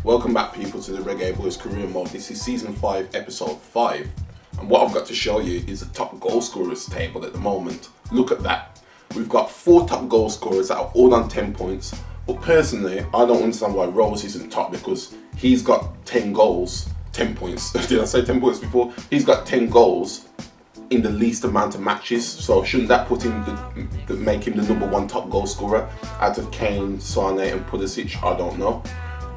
Welcome back, people, to the Reggae Boyz Career Mode. This is Season 5, Episode 5. And what I've got to show you is the top goal scorers table at the moment. Look at that. We've got 4 top goal scorers that are all on 10 points. But personally, I don't understand why Rose isn't top, because he's got 10 goals, 10 points. Did I say 10 points before? He's got 10 goals in the least amount of matches. So shouldn't that put him, make him the #1 top goal scorer out of Kane, Sane and Pulisic? I don't know.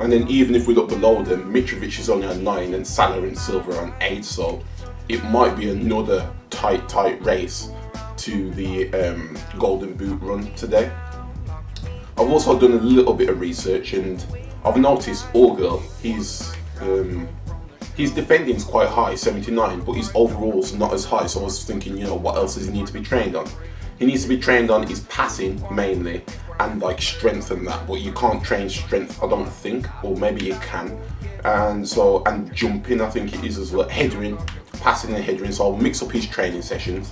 And then even if we look below them, Mitrovic is only on 9 and Salah and Silva are on 8. So it might be another tight race to the Golden Boot run today. I've also done a little bit of research and I've noticed Orgel, his defending is quite high, 79, but his overall's not as high. So I was thinking, you know, what else does he need to be trained on? He needs to be trained on his passing mainly, and like strength and that, but you can't train strength, I don't think, or maybe you can. And jumping, I think it is as well, headering, passing and headering. So I'll mix up his training sessions.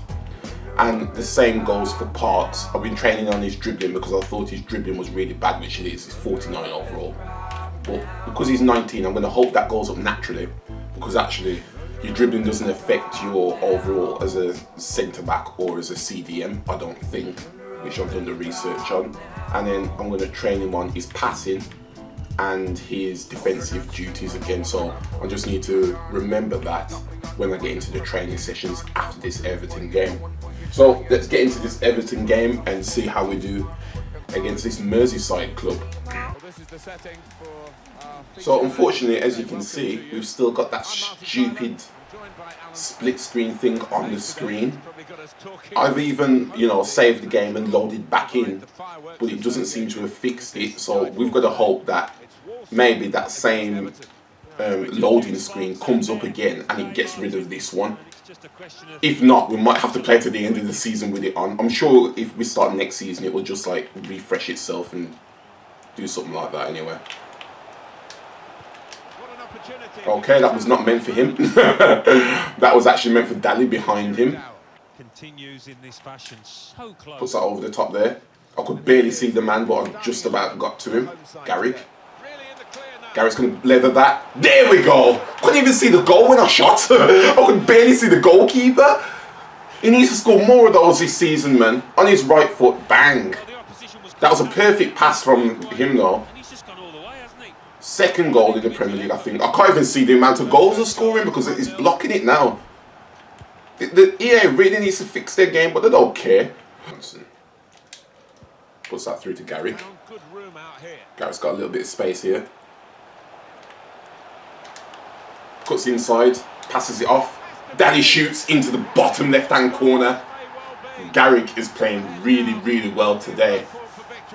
And the same goes for Parks. I've been training on his dribbling because I thought his dribbling was really bad, which it is. It's 49 overall. But because he's 19, I'm going to hope that goes up naturally, because actually your dribbling doesn't affect your overall as a centre back or as a CDM, I don't think, which I've done the research on. And then I'm going to train him on his passing and his defensive duties again. So I just need to remember that when I get into the training sessions after this Everton game. So let's get into this Everton game and see how we do against this Merseyside club. So unfortunately, as you can see, we've still got that stupid split screen thing on the screen. I've even, saved the game and loaded back in, but it doesn't seem to have fixed it. So we've got to hope that maybe that same loading screen comes up again and it gets rid of this one. If not, we might have to play to the end of the season with it on. I'm sure if we start next season, it will just like refresh itself and do something like that anyway. Okay, that was not meant for him. That was actually meant for Dali behind him. Puts that over the top there. I could barely see the man, but I just about got to him. Garrick. Garrick's going to leather that. There we go. Couldn't even see the goal when I shot. I could barely see the goalkeeper. He needs to score more of those this season, man. On his right foot, bang. That was a perfect pass from him, though. Second goal in the Premier League, I think. I can't even see the amount of goals they're scoring because he's blocking it now. The EA really needs to fix their game, but they don't care. Puts that through to Garrick. Garrick's got a little bit of space here. Cuts inside, passes it off. Danny shoots into the bottom left-hand corner. Garrick is playing really, really well today.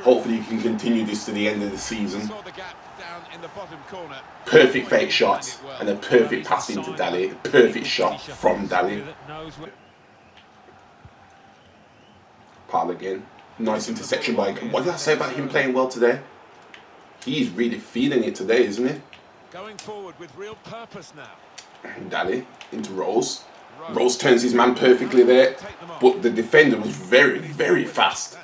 Hopefully he can continue this to the end of the season. Perfect fake shot and a perfect pass into Dali. Perfect shot from Dali. Pal again. Nice interception by... What did I say about him playing well today? He's really feeling it today, isn't he? Going forward with real purpose now. Dali into Rose. Rose turns his man perfectly there, but the defender was very, very fast,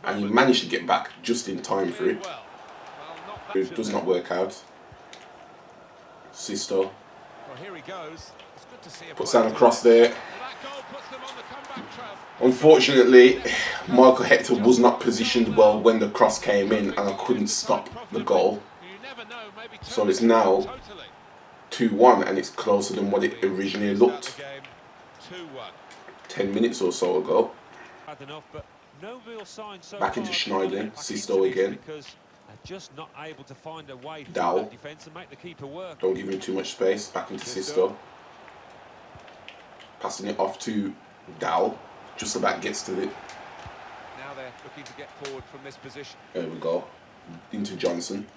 and he managed to get back just in time for it. It does not work out. Sisto puts down across there. Unfortunately, Michael Hector was not positioned well when the cross came in, and I couldn't stop the goal. So it's now 2-1, and it's closer than what it originally looked 10 minutes or so ago. Back into Schneidlin, Sisto again. Dow. Don't give him too much space. Back into Sisto. Passing it off to Dow. Just about gets to it. Now they're looking to get forward from this position. There we go. Into Johnson.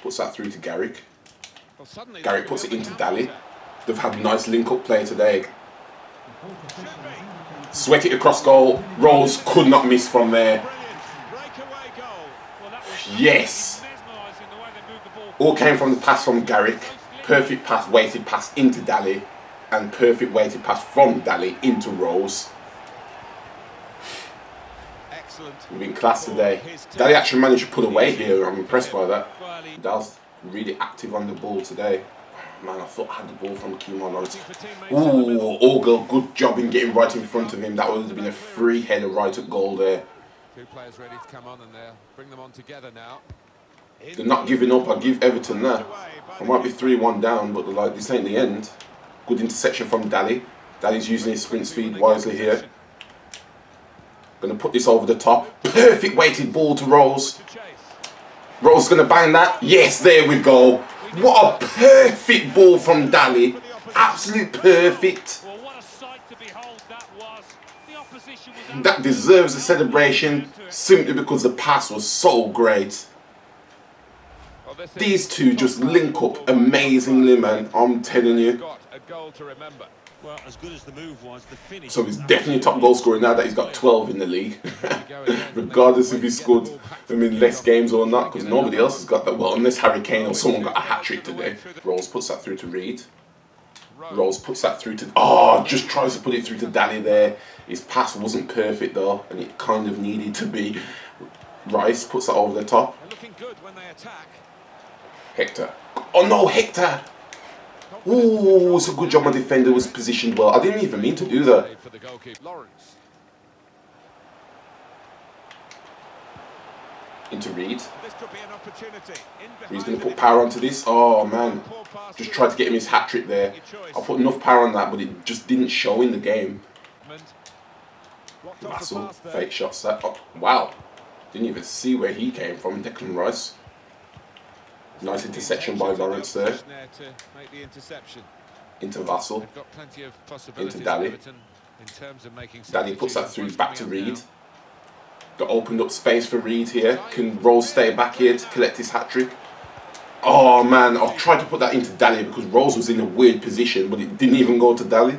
Puts that through to Garrick. Garrick puts it into Dali. They've had a nice link-up play today. Sweat it across goal. Rose could not miss from there. Yes! All came from the pass from Garrick. Perfect pass, weighted pass into Dali. And perfect weighted pass from Dali into Rose. We've been class today. Dali actually managed to put away here. I'm impressed by that. Dal's Really active on the ball today. Man, I thought I had the ball from Keemon Lawrence. Ooh, Ogle, good job in getting right in front of him. That would have been a free header right at goal there. Two players ready to come on and bring them on together now. They're not giving up. I give Everton there. I might be 3-1 down, but like, this ain't the end. Good interception from Daly. Daly's using his sprint speed wisely here. Gonna put this over the top. Perfect weighted ball to Rose. Rose gonna bang that. Yes, there we go. What a perfect ball from Daly. Absolute perfect. That deserves a celebration simply because the pass was so great. These two just link up amazingly, man. I'm telling you. Well, as good as the move was, the finish. So he's definitely top goal scorer now that he's got 12 in the league. Regardless if he scored, I mean, less games or not, because nobody else has got that. Well, unless Harry Kane or someone got a hat-trick today. Rose puts that through to Reed. Rose puts that through to... Oh, just tries to put it through to Daly there. His pass wasn't perfect though, and it kind of needed to be. Rice puts that over the top. Looking good when they attack. Hector. Oh no, Hector! Ooh, it's a good job my defender was positioned well. I didn't even mean to do that. Into Reed. Reed's going to put power onto this. Oh man, just tried to get him his hat-trick there. I put enough power on that, but it just didn't show in the game. Russell, fake shots that. Oh, wow, didn't even see where he came from. Declan Rice. Nice interception by Lawrence there. Into Vassell. Into Daly. Daly puts that through back to Reed. Got opened up space for Reed here. Can Rose stay back here to collect his hat-trick? Oh man, I tried to put that into Daly because Rose was in a weird position, but it didn't even go to Daly.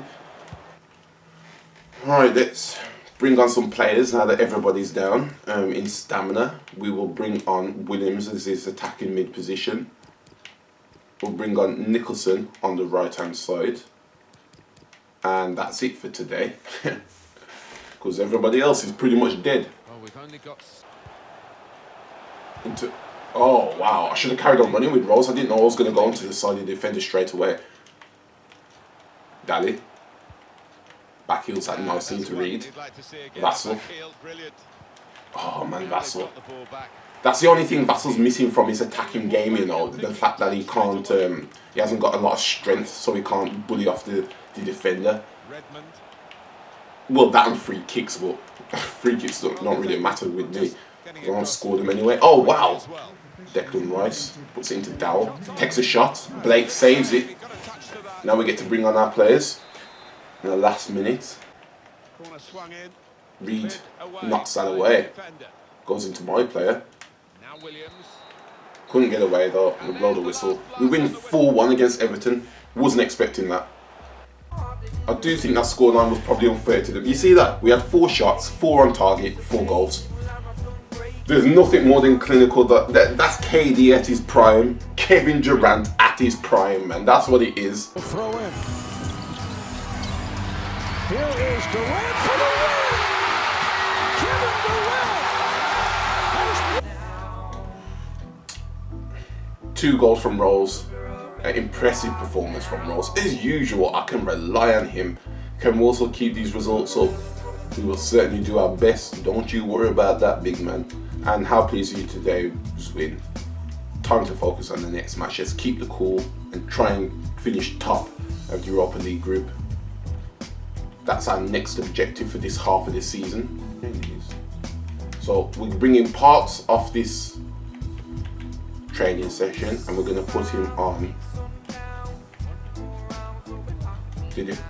Alright, let's bring on some players now that everybody's down. In stamina, we will bring on Williams as his attacking mid position. We'll bring on Nicholson on the right hand side. And that's it for today. Because everybody else is pretty much dead. Oh, we've only got... Oh wow, I should have carried on running with Rose. I didn't know I was going to go onto the side of the defender straight away. Daly. Back heels that nicely into Reed. Vassell. Oh man, Vassell. That's the only thing Vassell's missing from his attacking game, you know. The fact that he can't, he hasn't got a lot of strength, so he can't bully off the defender. Well, that and free kicks, but free kicks don't really matter with me. I don't score them anyway. Oh wow! Declan Rice puts it into Dowell. Takes a shot. Blake saves it. Now we get to bring on our players. In the last minute, Reed knocks that away. Goes into my player. Couldn't get away though. We blow the whistle. We win 4-1 against Everton. Wasn't expecting that. I do think that scoreline was probably unfair to them. You see that? We had 4 shots, 4 on target, 4 goals. There's nothing more than clinical. That's KD at his prime. Kevin Durant at his prime, man. That's what it is. Throw in. Here is Durant for the win! Kevin Durant! 2 goals from Rose. An impressive performance from Rose. As usual, I can rely on him. Can we also keep these results up? We will certainly do our best. Don't you worry about that, big man. And how pleased are you today? Just win. Time to focus on the next match. Just keep the cool and try and finish top of the Europa League group. That's our next objective for this half of the season. So we're bringing parts off this training session and we're going to put him on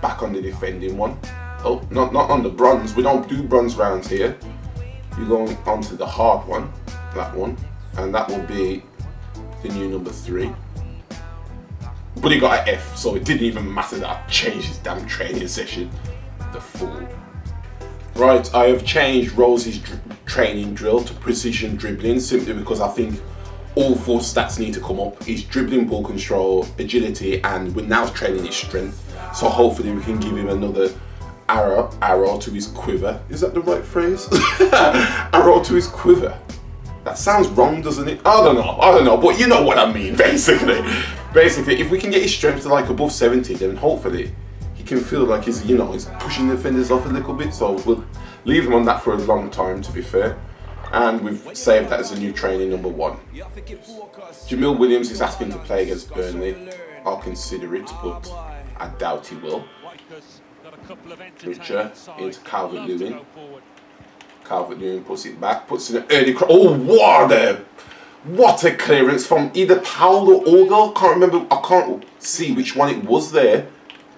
back on the defending one. Oh, not on the bronze. We don't do bronze rounds here. You're going onto the hard one, that one, and that will be the new number 3. But he got an F, so it didn't even matter that I changed his damn training session. The fool. Right, I have changed Rose's training drill to precision dribbling simply because I think all 4 stats need to come up. His dribbling, ball control, agility, and we're now training his strength. So hopefully we can give him another arrow to his quiver. Is that the right phrase? Arrow to his quiver. That sounds wrong, doesn't it? I don't know, but you know what I mean, basically. Basically, if we can get his strength to like above 70, then hopefully he can feel like he's, you know, he's pushing the defenders off a little bit. So we'll leave him on that for a long time, to be fair. And we've saved that as a new training number 1. Jamil Williams is asking to play against Burnley. I'll consider it, but I doubt he will. Richard into Calvert-Lewin. Calvert-Lewin puts it back, puts in an early cross. Oh, what a clearance from either Powell or Orgel. Can't remember. I can't see which one it was there,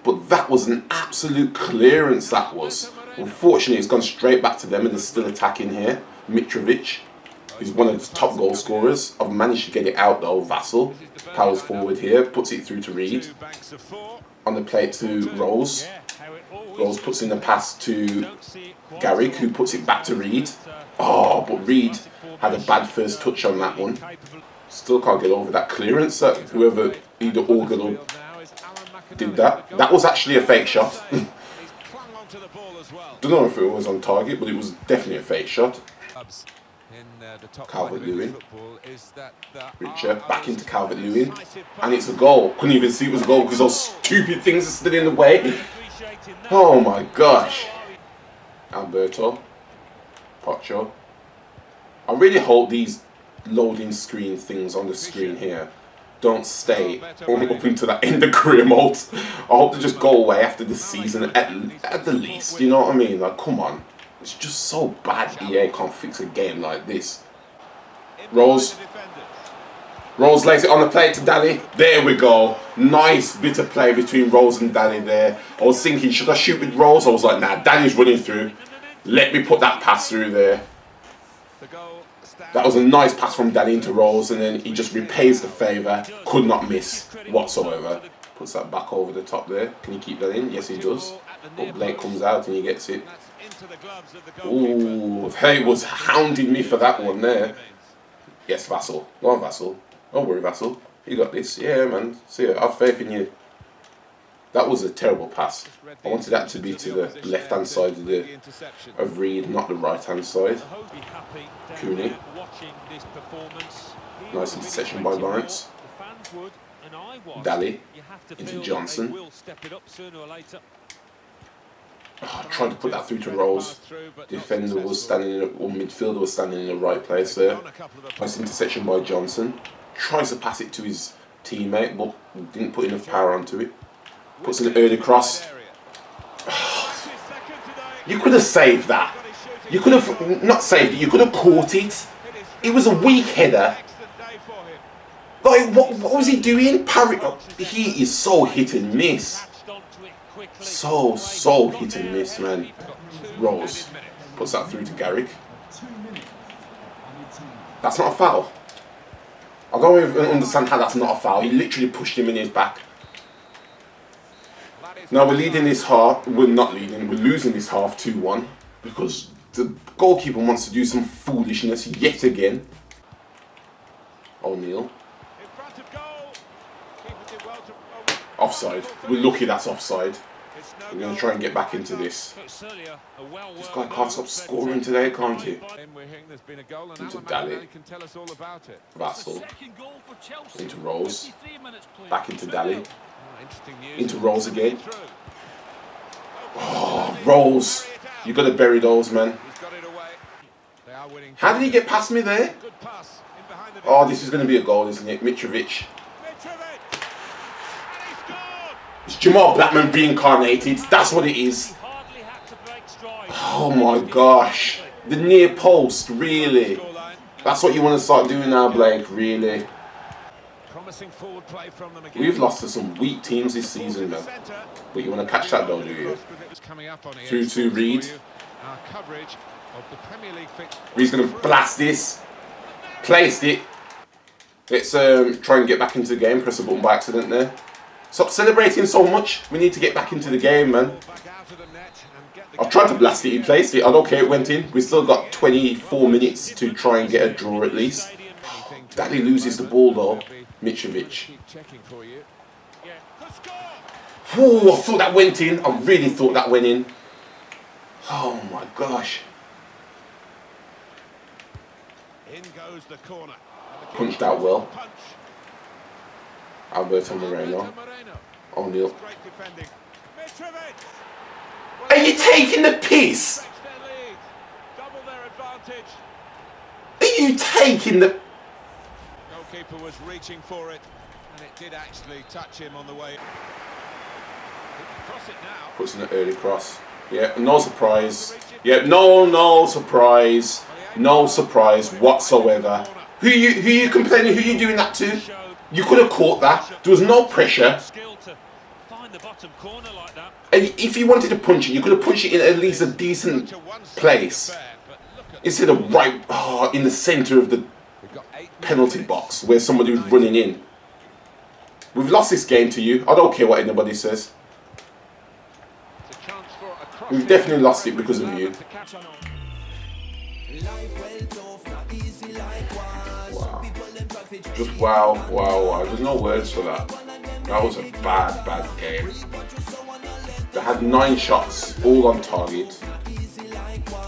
but that was an absolute clearance. That was. Unfortunately, it's gone straight back to them, and they're still attacking here. Mitrovic, who's one of the top goal scorers. I've managed to get it out though. Vassell powers forward here, puts it through to Reed. On the plate to Rose. Rose puts in the pass to Garrick, who puts it back to Reed. Oh, but Reed had a bad first touch on that one. Still can't get over that clearance. Whoever, either Orgel or did that. That was actually a fake shot. Don't know if it was on target, but it was definitely a fake shot. Calvert-Lewin. Richard back into Calvert-Lewin. And it's a goal. Couldn't even see it was a goal because those stupid things are still in the way. Oh my gosh. Alberto. Pocho. I really hope these loading screen things on the screen here don't stay up into that end of career mode. I hope they just go away after this season at the least. You know what I mean? Like, come on. It's just so bad EA can't fix a game like this. Rose lays it on the plate to Danny. There we go. Nice bit of play between Rose and Danny there. I was thinking, should I shoot with Rose? I was like, nah, Danny's running through. Let me put that pass through there. That was a nice pass from Danny into Rose, and then he just repays the favour. Could not miss whatsoever. Puts that back over the top there. Can he keep that in? Yes, he does. But Blake comes out and he gets it. Ooh, he was hounding me for that one there. Yes, Vassell. Go on, Vassell. Don't worry, Vassell. You got this. Yeah, man. See ya. I have faith in you. That was a terrible pass. I wanted that to be to the left-hand side of Reed, not the right-hand side. Cooney. Nice interception by Lawrence. Daly into Johnson. Oh, trying to put that through to Rose. Defender was standing in, or midfielder was standing in the right place there. Nice interception by Johnson. Tries to pass it to his teammate, but didn't put enough power onto it. Puts an early cross. You could have saved that. You could have not saved it. You could have caught it. It was a weak header. Like, what was he doing? He is so hit and miss. So hit and miss, man. Rose puts that through to Garrick. That's not a foul. I don't even understand how that's not a foul. He literally pushed him in his back. Now we're leading this half. We're not leading. We're losing this half 2-1 because the goalkeeper wants to do some foolishness yet again. O'Neill. Offside. We're lucky that's offside. We're going to try and get back into this. This guy can't stop scoring today, can't he? Into Daly. Vassell. Into Rose. Back into Daly. Into Rose again. Oh, Rose. You got to bury those, man. How did he get past me there? Oh, this is going to be a goal, isn't it? Mitrovic. It's Jamal Blackman reincarnated. That's what it is. Oh my gosh. The near post, really. That's what you want to start doing now, Blake, really. We've lost to some weak teams this season, man. But you want to catch that though, do you? Through to Reed. Reed's going to blast this. Placed it. Let's try and get back into the game. Press a button by accident there. Stop celebrating so much. We need to get back into the game, man. I've tried to blast it. He placed it. I don't care. It went in. We've still got 24 minutes to try and get a draw at least. Daddy loses the ball though. Mitrovic. Oh, I thought that went in. I really thought that went in. Oh my gosh. In goes the corner. Punched out well. Alberto Moreno. O'Neal. Great defending. Mitrovic. Are you taking the piss? Stretch their lead. Double their advantage. Are you taking the... Goalkeeper was reaching for it, and it did actually touch him on the way. He can cross it now. Puts in an early cross. Yeah, no surprise. Yeah, no surprise. No surprise whatsoever. Who you complaining? Who you doing that to? You could have caught that. There was no pressure. And if you wanted to punch it, you could have punched it in at least a decent place. Instead of right in the centre of the penalty box where somebody was running in. We've lost this game to you. I don't care what anybody says. We've definitely lost it because of you. Wow. Just wow. There's no words for that. That was a bad game. They had 9 shots, all on target.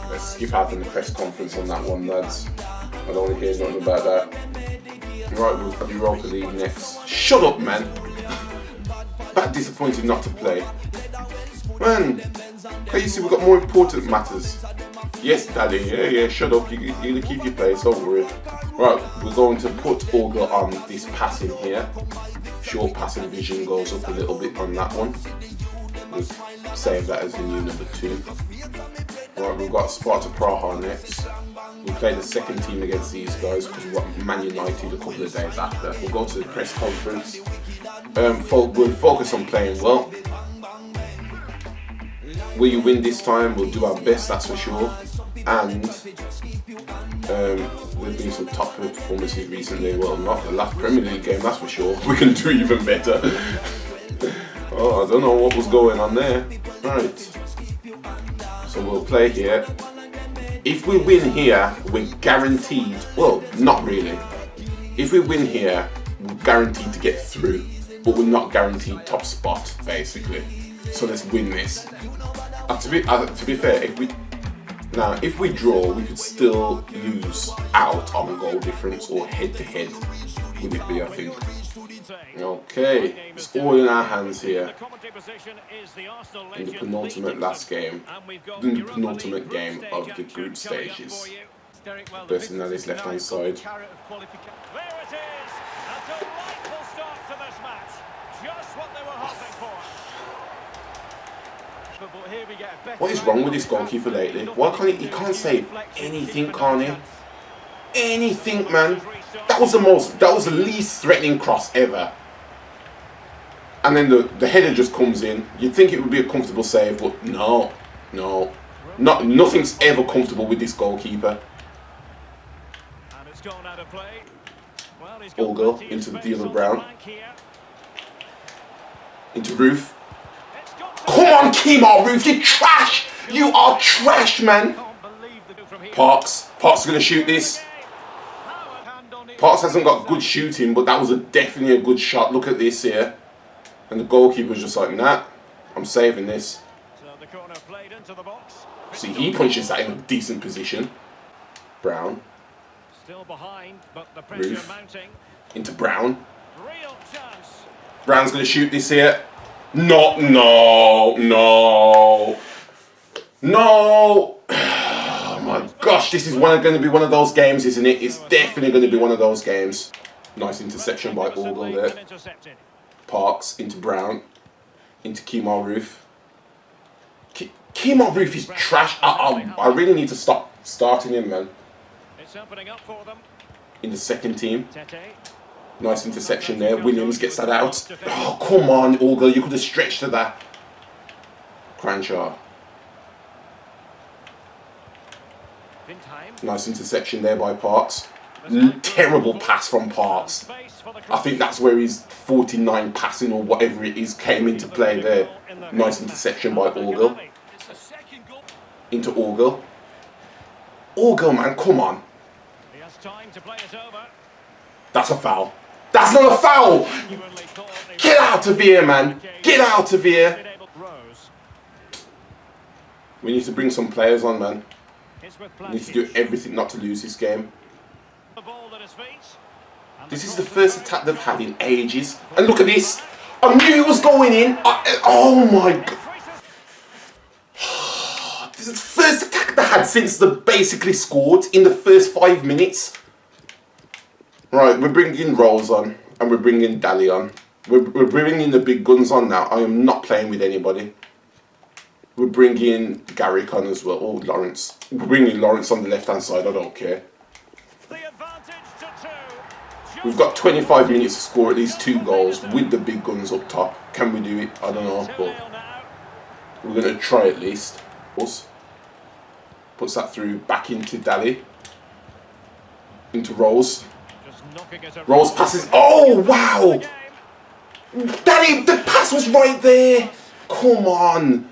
Let's skip out in the press conference on that one, lads. I don't want to hear nothing about that. Right, we've got Europa League next. Shut up, man. That disappointed not to play. Man, can you see we've got more important matters? Yes, Daddy. Yeah. Shut up. You keep your place. Don't worry. Right, we're going to put Auger on this passing here. Short passing vision goes up a little bit on that one. We'll save that as the new number 2. Right, we've got Sparta Praha next. We'll play the second team against these guys because we've got Man United a couple of days after. We'll go to the press conference. We'll focus on playing well. Will you win this time? We'll do our best, that's for sure. And there's been some top performances recently. Well, not the last Premier League game, that's for sure. We can do even better. Oh, I don't know what was going on there. Right. So we'll play here. If we win here, we're guaranteed. Well, not really. If we win here, we're guaranteed to get through. But we're not guaranteed top spot, basically. So let's win this. To be fair, if we draw, we could still lose out on goal difference or head-to-head, would it be, I think. Okay, it's all in our hands here. In the penultimate last game, in the penultimate game of the group stages. Person on his left-hand side. There it is, a delightful start to this match. Just what they were hoping for. What is wrong with this goalkeeper lately? Why can't he can't save anything, can't he? Anything, man. That was the least threatening cross ever. And then the header just comes in. You'd think it would be a comfortable save, but no. Nothing's ever comfortable with this goalkeeper. Olga into the deal of Brown. Into Ruff. Come on, Kemar Ruff, you trash! You are trash, man! Parks is going to shoot this. Parks hasn't got good shooting, but that was definitely a good shot. Look at this here. And the goalkeeper's just like, nah, I'm saving this. See, he punches that in a decent position. Brown. Ruff. Into Brown. Brown's going to shoot this here. No. Oh my gosh, this is going to be one of those games, isn't it? It's definitely going to be one of those games. Nice interception by Orgel there. Parks into Brown. Into Kemar Ruff. Kemar Ruff is trash. I really need to stop starting him, man. In the second team. Nice interception there. Williams gets that out. Oh, come on, Orgel. You could have stretched to that. Cranshaw. Nice interception there by Parks. Terrible pass from Parks. I think that's where his 49 passing or whatever it is came into play there. Nice interception by Orgel. Into Orgel. Orgel, man, come on. That's a foul. That's not a foul! Get out of here, man. Get out of here. We need to bring some players on, man. We need to do everything not to lose this game. The ball at his feet. This is the first attack they've had in ages. And look at this. I knew it was going in. Oh my god. This is the first attack they had since they basically scored in the first 5 minutes. Right, we're bringing Rose on. And we're bringing Dali on. We're bringing the big guns on now. I am not playing with anybody. We're bringing Garrick on as well. Oh, Lawrence. We're bringing Lawrence on the left-hand side. I don't care. We've got 25 minutes to score at least 2 goals with the big guns up top. Can we do it? I don't know, but we're going to try at least. Puts that through back into Dali. Into Rose. Rose passes. Oh, wow! Dali, the pass was right there. Come on.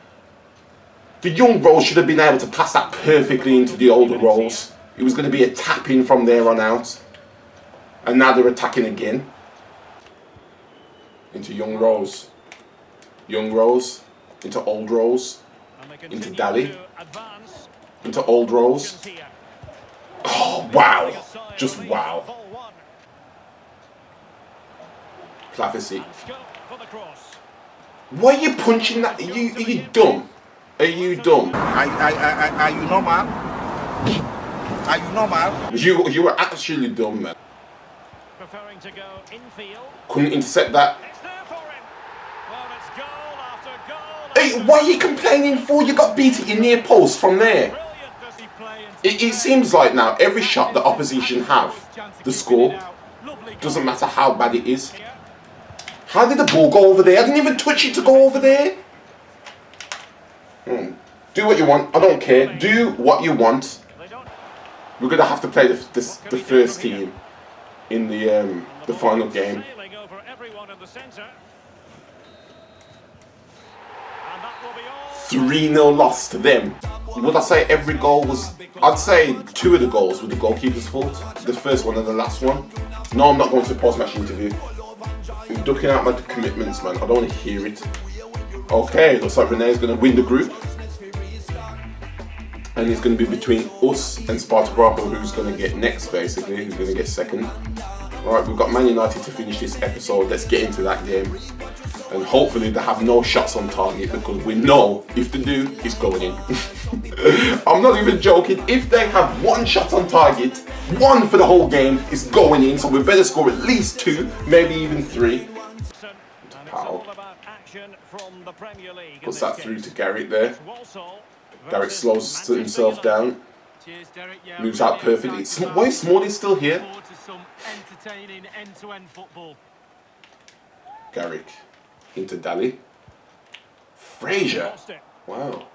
The young Rose should have been able to pass that perfectly into the older Rose. It was going to be a tap-in from there on out. And now they're attacking again. Into young Rose. Young Rose. Into old Rose. Into Dali. Into old Rose. Oh, wow. Just wow. Clavacy. Why are you punching that? Are you dumb? Are you dumb? Are you normal? Are you normal? You were actually dumb, man. Preferring to go infield. Couldn't intercept that. It's there for him. Well, it's goal after goal. Hey, what are you complaining for? You got beat at your near post from there. It seems like now every shot the opposition have, the score, doesn't matter how bad it is. How did the ball go over there? I didn't even touch it to go over there. Do what you want. I don't care. Do what you want. We're gonna have to play the first team in the final game. 3-0 loss to them. Would I say every goal was... I'd say 2 of the goals were the goalkeeper's fault. The first one and the last one. No, I'm not going to the post-match interview. I'm ducking out my commitments, man. I don't want to hear it. Okay, looks like Renee's going to win the group. And it's going to be between us and Sparta Prague, who's going to get next, basically. Who's going to get second. Alright, we've got Man United to finish this episode. Let's get into that game. And hopefully they have no shots on target, because we know if they do, it's going in. I'm not even joking. If they have 1 shot on target, 1 for the whole game, it's going in. So we better score at least 2, maybe even 3. Powell. Puts that through to Garrick there. Garrick slows himself down. Moves out perfectly. Why is Smalling still here? Garrick. Into Dali. Frazier. Wow.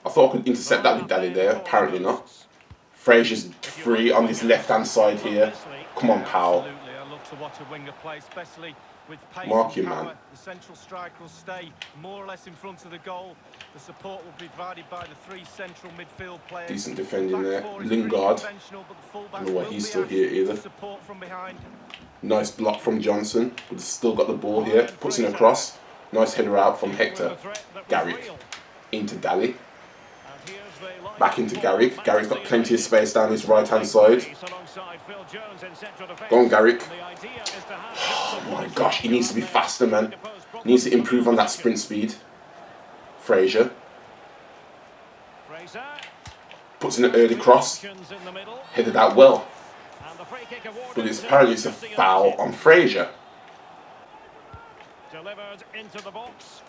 I thought I could intercept that with Dali there. Apparently not. Frazier's free on this left-hand side here. Come on, Powell. Mark you, man. The central striker will stay more or less in front of the goal. The support will be divided by the 3 central midfield players. Decent defending there. Lingard. I don't know why he's still here either. Nice block from Johnson. But still got the ball here. Puts in a cross. Nice header out from Hector. Garrick. Into Dali. Back into Garrick. Garrick's got plenty of space down his right-hand side. Go on, Garrick. Oh my gosh, he needs to be faster, man. He needs to improve on that sprint speed. Frazier. Puts in an early cross. Headed out well. But apparently it's a foul on Frazier. Delivered into the box.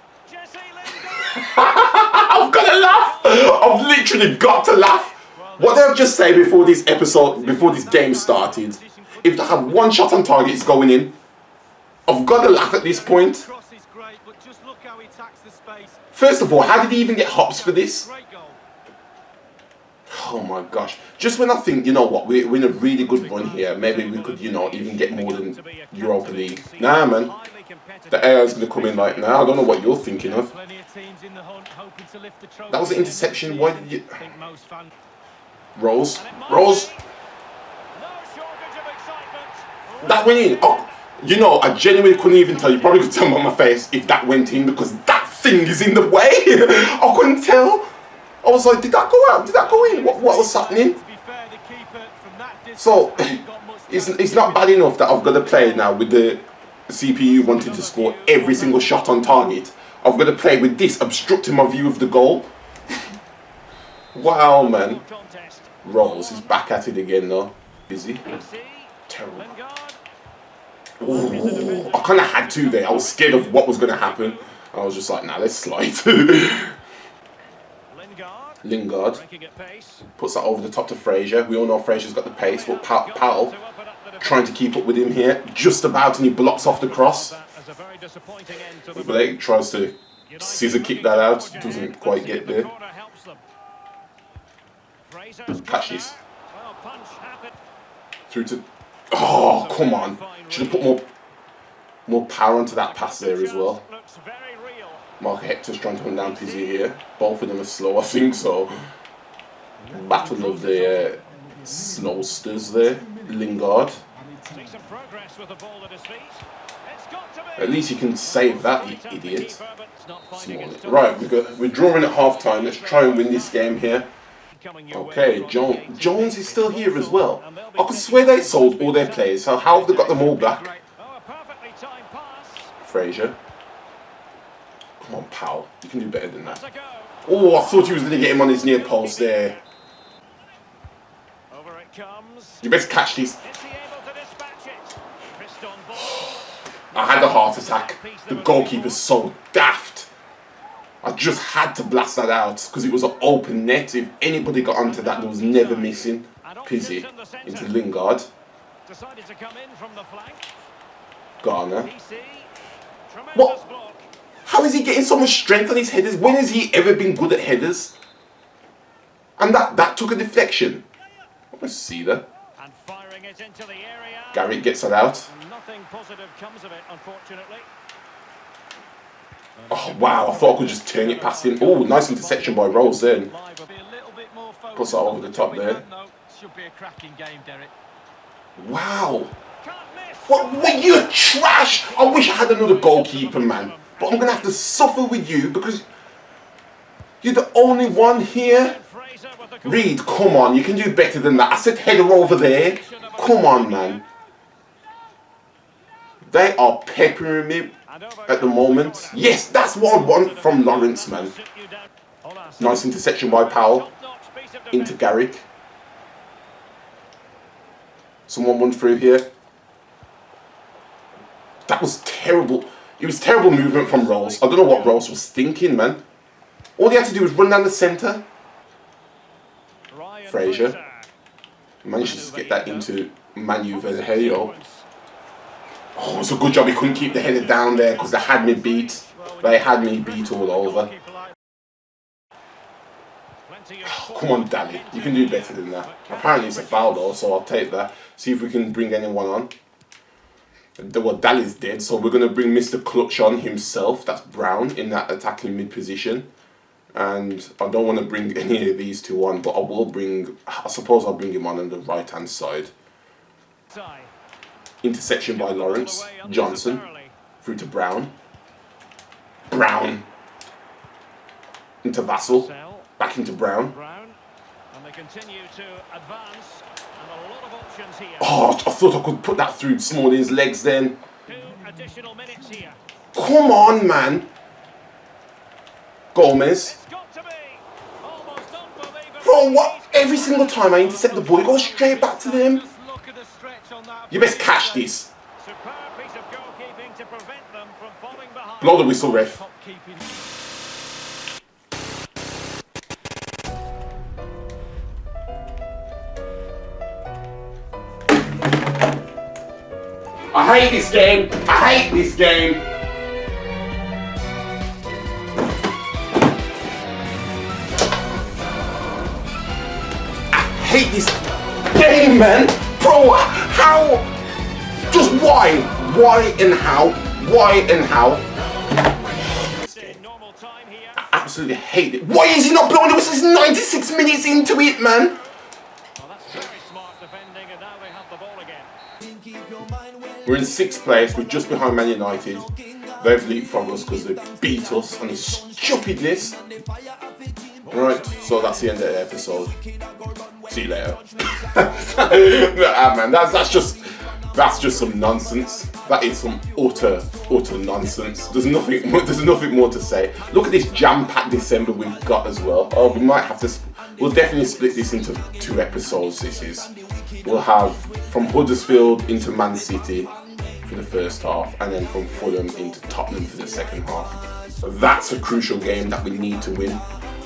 I've got to laugh. I've literally got to laugh. What did I just say before this episode, before this game started? If they have 1 shot on target, it's going in. I've got to laugh at this point. First of all, how did he even get hops for this? Oh my gosh. Just when I think, you know what, we're in a really good run here, maybe we could, you know, even get more than Europa League. Nah, man. The AI is going to come in like, nah, I don't know what you're thinking of. That was an interception. Why did you... Rose. Rose. That went in. Oh, you know, I genuinely couldn't even tell. You probably could tell on my face if that went in, because that thing is in the way. I couldn't tell. I was like, did that go out? Did that go in? What was happening? So it's not bad enough that I've got to play now with the CPU wanting to score every single shot on target. I've got to play with this obstructing my view of the goal. Wow, man. Rolls is back at it again though. Busy. Terrible. Ooh, I kind of had to there. I was scared of what was going to happen. I was just like, nah, let's slide. Lingard puts that over the top to Frazier. We all know Frazier's got the pace, but Powell trying to keep up with him here. Just about, and he blocks off the cross. Blake tries to scissor kick that out. Doesn't quite get there. Catch this. Through to... Oh, come on. Should have put more power onto that pass there as well. Mark Hector's trying to run down Pizzi here. Both of them are slow, I think so. Battle of the slowsters there. Lingard. At least he can save that, idiot. Right, we're drawing at half time. Let's try and win this game here. Okay, Jones is still here as well. I could swear they sold all their players, so how have they got them all back? Frazier. Come on, Powell. You can do better than that. Oh, I thought he was going to get him on his near post there. You best catch this. I had a heart attack. The goalkeeper's so daft. I just had to blast that out because it was an open net. If anybody got onto that, there was never missing. Pizzi into Lingard. Garner. What? How is he getting so much strength on his headers? When has he ever been good at headers? And that took a deflection. Let's see that. Garrett gets that out. Nothing positive comes of it, unfortunately. Oh wow, I thought I could just turn it past him. Oh, nice interception by Rose then. Puts that over the top there. Should be a cracking game, Derek. Wow. What you trash! I wish I had another goalkeeper, man. But I'm going to have to suffer with you because you're the only one here. Reed, come on, you can do better than that. I said header over there. Come on, man. They are peppering me at the moment. Yes, that's what I want from Lawrence, man. Nice interception by Powell. Into Garrick. Someone went through here. That was terrible. It was terrible movement from Rolls. I don't know what Rolls was thinking, man. All he had to do was run down the centre. Frazier. Manages to get that into Manu Verheyo. Oh, it's a good job he couldn't keep the header down there because they had me beat. They had me beat all over. Oh, come on, Dally. You can do better than that. Apparently it's a foul though, so I'll take that. See if we can bring anyone on. Well, Dally's dead, so we're going to bring Mr. Clutch on himself. That's Brown in that attacking mid position. And I don't want to bring any of these two on, but I will bring... I suppose I'll bring him on the right-hand side. Interception by Lawrence. Johnson. Through to Brown. Brown. Into Vassell. Back into Brown. And they continue to advance. And a lot of options here. Oh, I thought I could put that through Smalling's legs then. 2 additional minutes here. Come on, man. Gomez. Bro, what? Every single time I intercept the ball, it goes straight back to them. You best catch this. Blow the whistle, ref. I hate this game. I hate this game. I hate this game, man. Bro, how? Just why? Why and how? Why and how? I absolutely hate it. Why is he not blowing the whistle? It's 96 minutes into it, man. We're in 6th place, we're just behind Man United. They've leapfrogged us because they beat us on his stupidness. Right, so that's the end of the episode. See you later. Nah, man, that's just some nonsense. That is some utter nonsense. There's nothing more to say. Look at this jam-packed December we've got as well. Oh, we might have to. We'll definitely split this into 2 episodes. We'll have from Huddersfield into Man City for the first half, and then from Fulham into Tottenham for the second half. That's a crucial game that we need to win.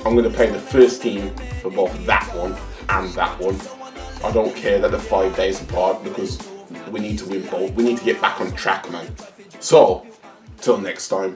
I'm going to play the first team for both that one and that one. I don't care that they're 5 days apart because we need to win both. We need to get back on track, man. So, till next time.